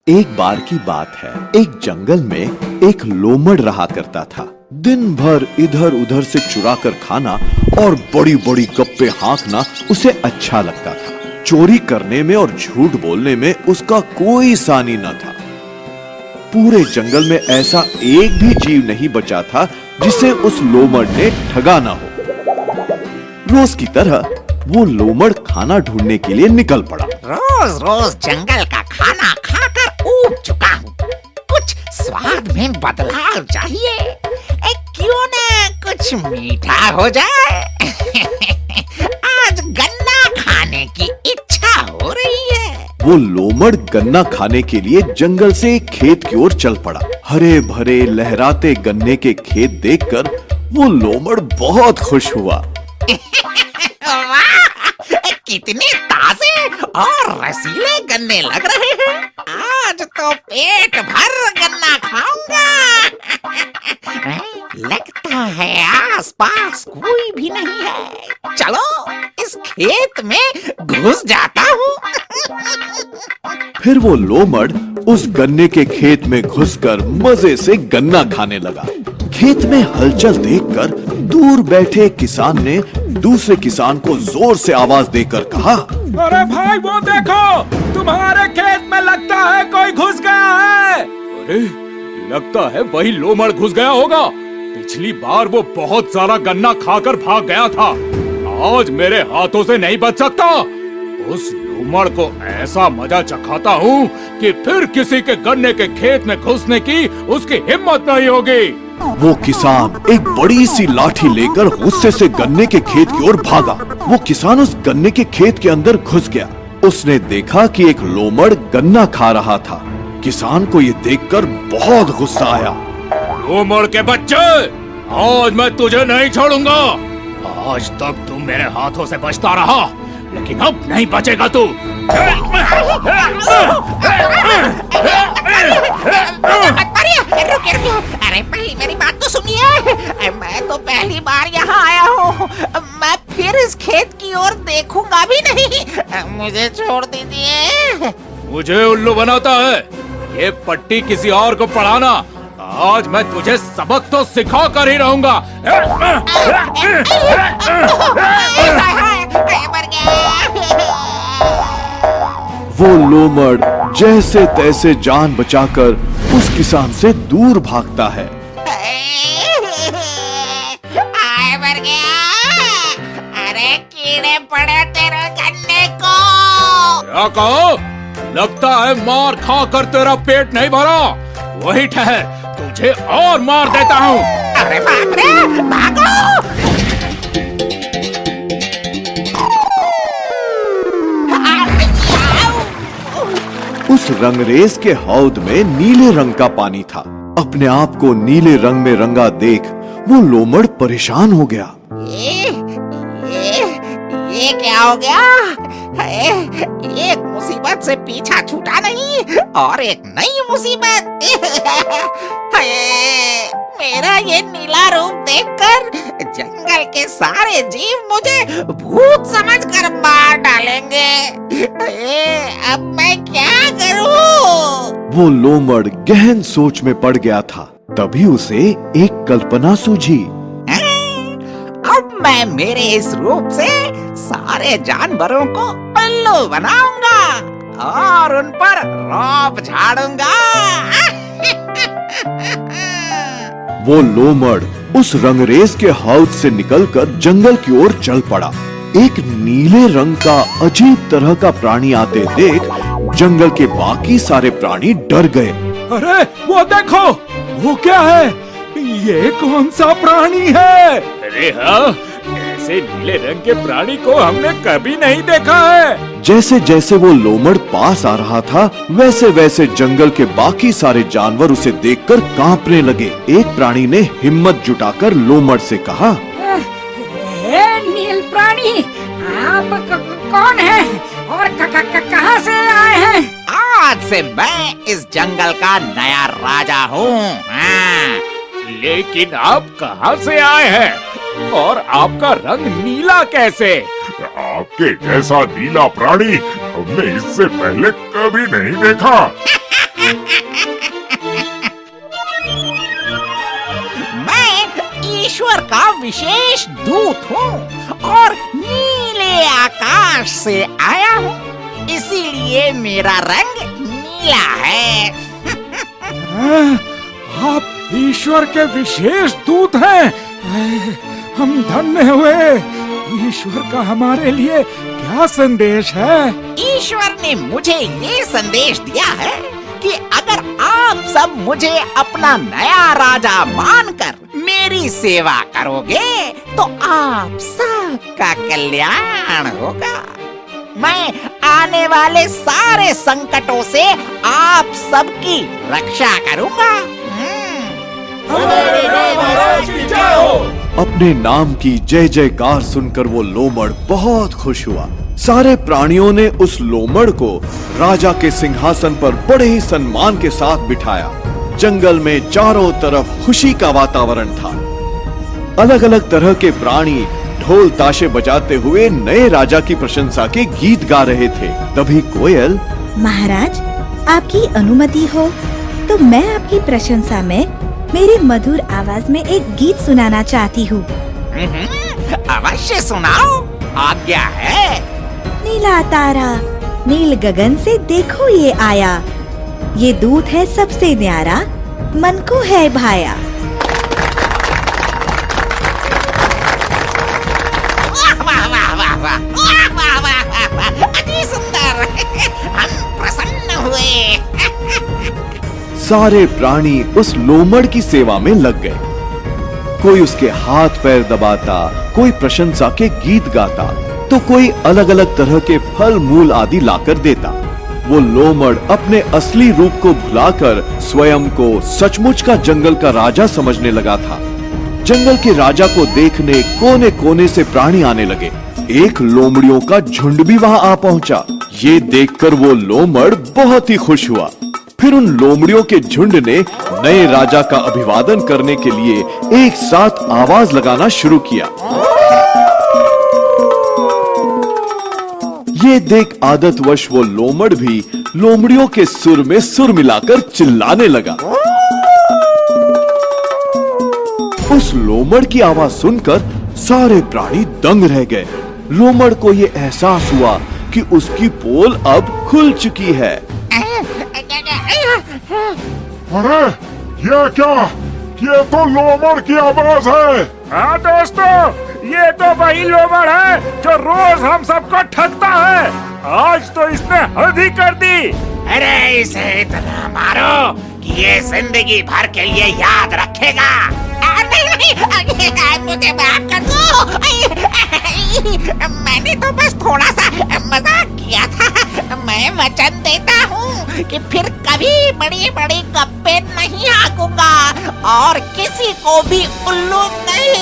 एक बार की बात है, एक जंगल में एक लोमड़ रहा करता था। दिन भर इधर उधर से चुरा कर खाना और बड़ी बड़ी गप्पे हाँकना उसे अच्छा लगता था। चोरी करने में और झूठ बोलने में उसका कोई सानी न था। पूरे जंगल में ऐसा एक भी जीव नहीं बचा था जिसे उस लोमड़ ने ठगा ना हो। रोज की तरह वो लोमड़ खाना ढूंढने के लिए निकल पड़ा। रोज रोज जंगल का खाना खाकर ऊब चुका हूँ। कुछ स्वाद में बदलाव चाहिए। क्यों ना कुछ मीठा हो जाए। आज गन्ना खाने की इच्छा हो रही है। वो लोमड़ गन्ना खाने के लिए जंगल से एक खेत की ओर चल पड़ा। हरे भरे लहराते गन्ने के खेत देखकर वो लोमड़ बहुत खुश हुआ। कितने ताजे और रसीले गन्ने लग रहे हैं। आज तो पेट भर गन्ना खाऊंगा। लगता है आसपास कोई भी नहीं है। चलो इस खेत में घुस जाता हूँ। फिर वो लोमड़ उस गन्ने के खेत में घुसकर मजे से गन्ना खाने लगा। खेत में हलचल देखकर दूर बैठे किसान ने दूसरे किसान को जोर से आवाज देकर कहा, अरे भाई वो देखो, तुम्हारे खेत में लगता है कोई घुस गया है। अरे लगता है वही लोमड़ घुस गया होगा। पिछली बार वो बहुत सारा गन्ना खाकर भाग गया था। आज मेरे हाथों से नहीं बच सकता। उस लोमड़ को ऐसा मजा चखाता हूँ कि फिर किसी के गन्ने के खेत में घुसने की उसकी हिम्मत नहीं होगी। वो किसान एक बड़ी सी लाठी लेकर गुस्से से गन्ने के खेत की ओर भागा। वो किसान उस गन्ने के खेत के अंदर घुस गया। उसने देखा कि एक लोमड़ गन्ना खा रहा था। किसान को ये देखकर बहुत गुस्सा आया। लोमड़ के बच्चे, आज मैं तुझे नहीं छोड़ूंगा। आज तक तू मेरे हाथों से बचता रहा, लेकिन अब नहीं बचेगा तू। अरे पहले मेरी बात तो सुनिए। मैं तो पहली बार यहाँ आया हूँ। मैं फिर इस खेत की ओर देखूंगा भी नहीं। मुझे छोड़ दीजिए। मुझे उल्लू बनाता है। ये पट्टी किसी और को पढ़ाना। आज मैं तुझे सबक तो सिखा कर ही रहूंगा। वो लोमड़ जैसे तैसे जान बचाकर उस किसान से दूर भागता है। मर गया। अरे कीड़े पड़े तेरे गन्ने को। क्या कहो? लगता है मार खा कर तेरा पेट नहीं भरा। वही ठहर, तुझे और मार देता हूँ। अरे बाप रे, भागो। उस रंगरेज के हौद में नीले रंग का पानी था। अपने आप को नीले रंग में रंगा देख वो लोमड़ परेशान हो गया। ये क्या हो गया? एक मुसीबत से पीछा छूटा नहीं और एक नई मुसीबत। मेरा ये नीला रूप देखकर जंगल के सारे जीव मुझे भूत समझकर मार डालेंगे। अब मैं क्या करूं? वो लोमड़ गहन सोच में पड़ गया था। तभी उसे एक कल्पना सूझी। अब मैं मेरे इस रूप से सारे जानवरों को उल्लू बनाऊंगा और उन पर रौब झाड़ूंगा। वो लोमड़ उस रंगरेज के हौद से निकलकर जंगल की ओर चल पड़ा। एक नीले रंग का अजीब तरह का प्राणी आते देख जंगल के बाकी सारे प्राणी डर गए। अरे वो देखो, वो क्या है? ये कौन सा प्राणी है? अरे हाँ, ऐसे नीले रंग के प्राणी को हमने कभी नहीं देखा है। जैसे जैसे वो लोमड़ पास आ रहा था, वैसे वैसे जंगल के बाकी सारे जानवर उसे देखकर कांपने लगे। एक प्राणी ने हिम्मत जुटाकर लोमड़ से कहा, नील प्राणी, आप कौन हैं और कहाँ से आए हैं? आज से मैं इस जंगल का नया राजा हूँ। लेकिन आप कहाँ से आए हैं और आपका रंग नीला कैसे? आपके जैसा नीला प्राणी हमने इससे पहले कभी नहीं देखा। मैं ईश्वर का विशेष दूत हूँ और नीले आकाश से आया हूँ, इसीलिए मेरा रंग नीला है। आप ईश्वर के विशेष दूत हैं। हम धन्य हुए। ईश्वर का हमारे लिए क्या संदेश है? ईश्वर ने मुझे ये संदेश दिया है कि अगर आप सब मुझे अपना नया राजा मानकर मेरी सेवा करोगे तो आप सबका कल्याण होगा। मैं आने वाले सारे संकटों से आप सबकी रक्षा करूंगा। अपने नाम की जय जयकार सुनकर वो लोमड़ बहुत खुश हुआ। सारे प्राणियों ने उस लोमड़ को राजा के सिंहासन पर बड़े ही सम्मान के साथ बिठाया। जंगल में चारों तरफ खुशी का वातावरण था। अलग अलग तरह के प्राणी ढोल ताशे बजाते हुए नए राजा की प्रशंसा के गीत गा रहे थे। तभी कोयल, महाराज, आपकी अनुमति हो तो मैं आपकी प्रशंसा में मेरी मधुर आवाज में एक गीत सुनाना चाहती हूँ। अवश्य सुनाओ, आज्ञा है। नीला तारा नील गगन से देखो ये आया, ये दूत है सबसे न्यारा, मन को है भाया। वाह वाह वाह वाह वाह वाह वाह वाह वाह, अति सुंदर। हम प्रसन्न हुए। सारे प्राणी उस लोमड़ की सेवा में लग गए। कोई उसके हाथ पैर दबाता, कोई प्रशंसा के गीत गाता, तो कोई अलग अलग तरह के फल मूल आदि लाकर देता। वो लोमड़ अपने असली रूप को भुलाकर स्वयं को सचमुच का जंगल का राजा समझने लगा था। जंगल के राजा को देखने कोने कोने से प्राणी आने लगे। एक लोमड़ियों का झुंड भी वहां आ पहुंचा। ये देखकर वो लोमड़ बहुत ही खुश हुआ। फिर उन लोमड़ियों के झुंड ने नए राजा का अभिवादन करने के लिए एक साथ आवाज लगाना शुरू किया। ये देख आदतवश वो लोमड़ भी लोमड़ियों के सुर में सुर मिलाकर चिल्लाने लगा। उस लोमड़ की आवाज सुनकर सारे प्राणी दंग रह गए। लोमड़ को ये एहसास हुआ कि उसकी पोल अब खुल चुकी है। अरे ये क्या? ये तो लोमड़ की आवाज है। हाँ दोस्तों, ये तो वही लोमड़ है जो रोज हम सबको ठगता है। आज तो इसने हद ही कर दी। अरे इसे इतना मारो कि ये जिंदगी भर के लिए याद रखेगा। नहीं, मुझे माफ कर दो। मैंने तो बस थोड़ा सा मजाक किया था। मैं वचन देता हूँ कि फिर कभी बड़ी बड़ी गप्पे नहीं हाँकूंगा और किसी को भी उल्लू नहीं